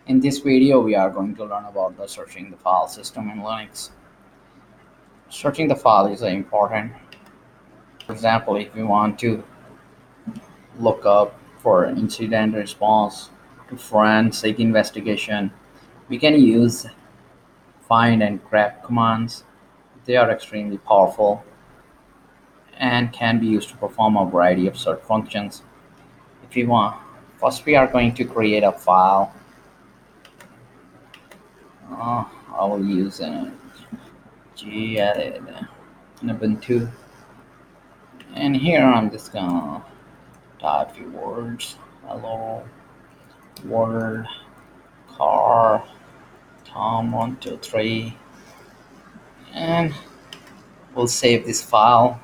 In this video, we are going to learn about the searching the file system in Linux. Searching the file is important. For example, if we want to look up for incident response to forensic investigation, we can use find and grep commands. They are extremely powerful and can be used to perform a variety of search functions. If we want, first we are going to create a file. I will use gedit Ubuntu. And here I'm just gonna type a few words. Hello world car Tom 123, and we'll save this file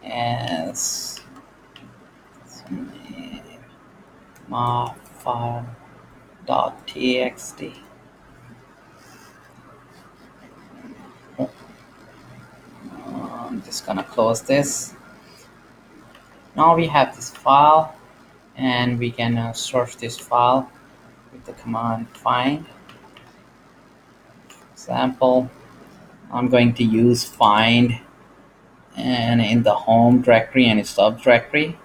as my file.txt. I'm just gonna close this. Now we have this file, and we can search this file with the command find. For example, I'm going to use find and in the home directory and subdirectory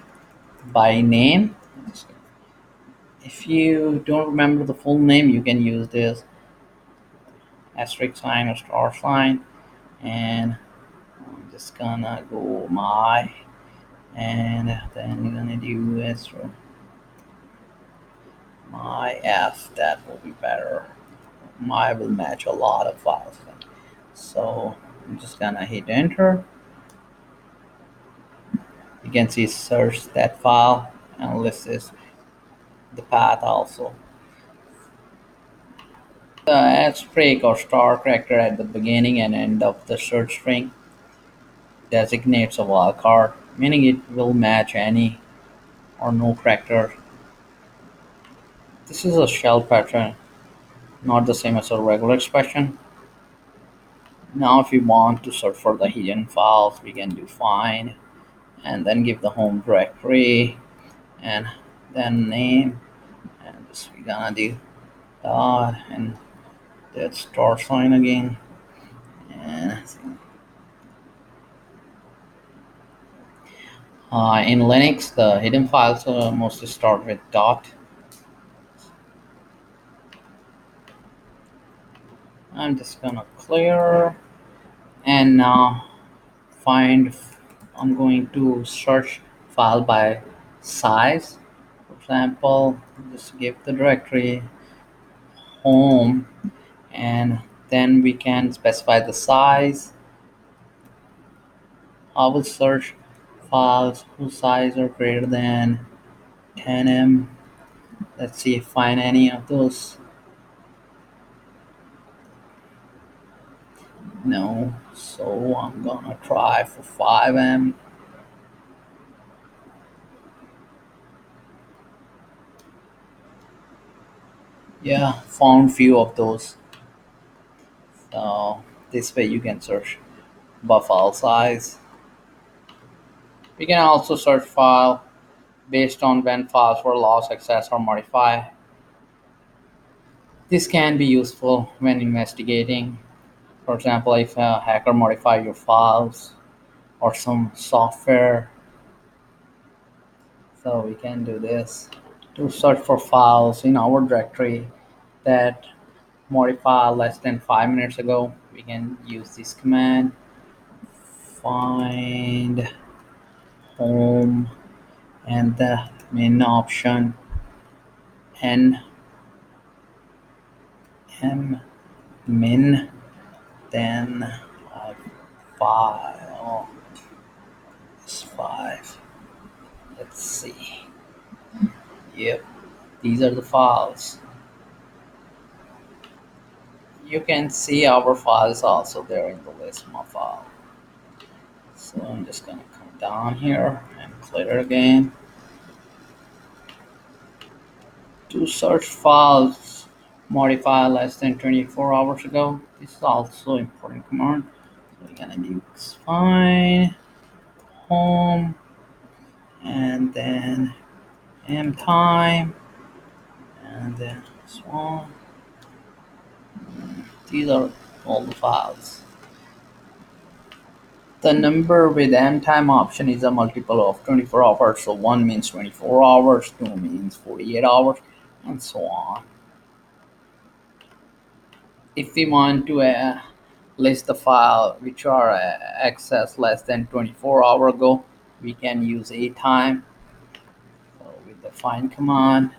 by name. If you don't remember the full name, you can use this asterisk sign or star sign, and I'm just gonna go my, and then you're gonna do my f. That will be better. My will match a lot of files, so I'm just gonna hit enter. You can see search that file and list this the path also. The asterisk or star character at the beginning and end of the search string designates a wildcard, meaning it will match any or no character. This is a shell pattern, not the same as a regular expression. Now if we want to search for the hidden files, we can do find and then give the home directory and then name, and this we're gonna do dot and that star sign again, and in Linux the hidden files mostly start with dot. I'm just gonna clear, and now find. I'm going to search file by size. For example, just give the directory home, and then we can specify the size. I will search files whose size are greater than 10 MB. Let's see if find any of those. No, so I'm gonna try for 5 MB. Yeah, found few of those. So this way you can search by file size. We can also search file based on when files were lost, accessed, or modified. This can be useful when investigating. For example, if a hacker modified your files or some software. So we can do this to search for files in our directory that modified less than 5 minutes ago. We can use this command find home and the main option n m min, then file is 5. Let's see. Yep, these are the files. You can see our files also there in the list my file. So I'm just gonna come down here and clear again. To search files modified less than 24 hours ago, this is also important command. So we're gonna do find home and then m time and then swan. These are all the files. The number with end time option is a multiple of 24 hours. So 1 means 24 hours, 2 means 48 hours, and so on. If we want to list the file which are accessed less than 24 hours ago, we can use a time. So with the find command,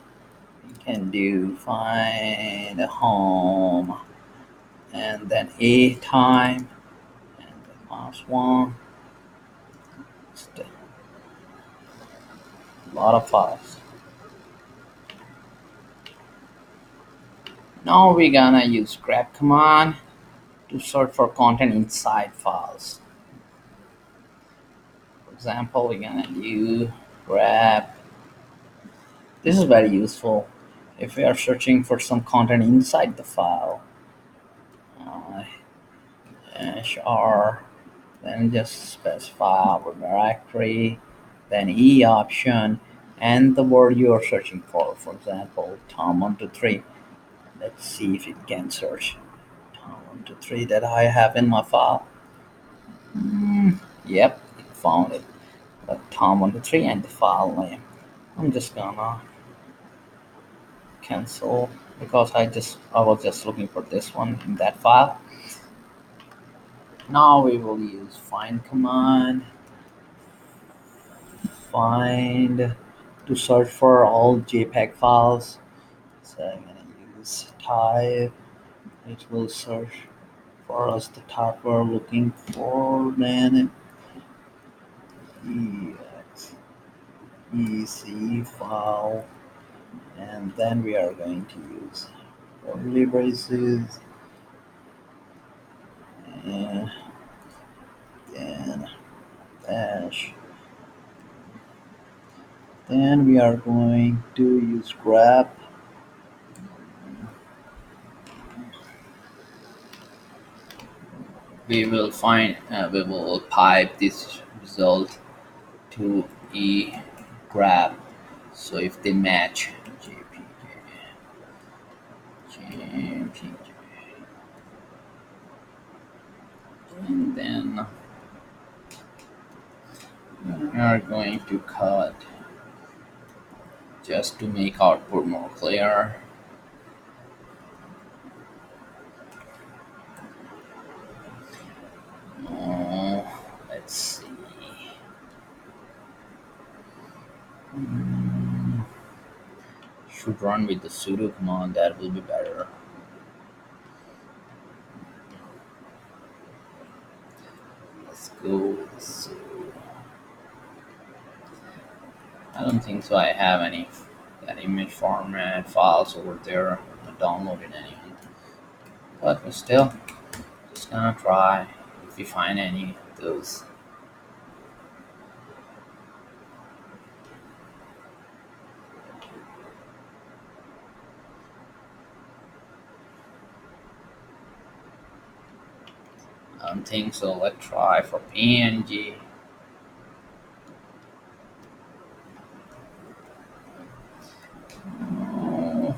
we can do find home and then a time and the last one. It's a lot of files. Now we're gonna use grep command to search for content inside files. For example, we're gonna do grep. This is very useful if we are searching for some content inside the file. Uh, -r, then just specify our directory, then E option, and the word you are searching for. For example, Tom123. Let's see if it can search Tom123 that I have in my file. Yep, it found it. Tom123 and the file name. I'm just gonna cancel because I was just looking for this one in that file. Now we will use find command, find to search for all JPEG files. So I'm gonna use type. It will search for us the type we're looking for. Then exe file, and then we are going to use curly braces and then dash. Then we are going to use grep. We will pipe this result to e grep. So if they match JPG, and then we are going to cut just to make output more clear. Let's see. Should run with the sudo command, that will be better. Let's go with the sudo. I don't think so. I have any that image format files over there. I'm not downloading any, but we're still just gonna try if we find any of those. I don't think so. Let's try for PNG. Oh.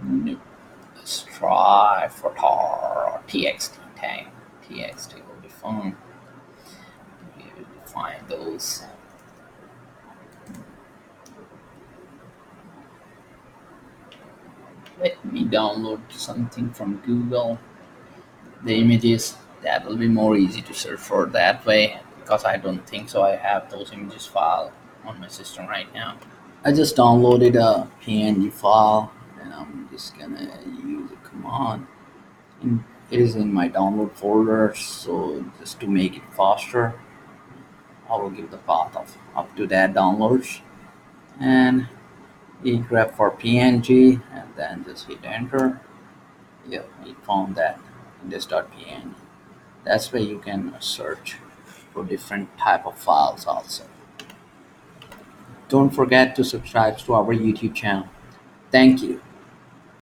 Nope. Let's try for tar or TXT tag. TXT will be fun. We will find those. Let me download something from Google. The images, that will be more easy to search for that way because I don't think so I have those images file on my system right now. I just downloaded a PNG file and I'm just gonna use a command. It is in my download folder, so just to make it faster, I will give the path of up to that downloads and grep for PNG and then just hit enter. Yep, it found that index.png. That's where you can search for different type of files also. Don't forget to subscribe to our YouTube channel. Thank you.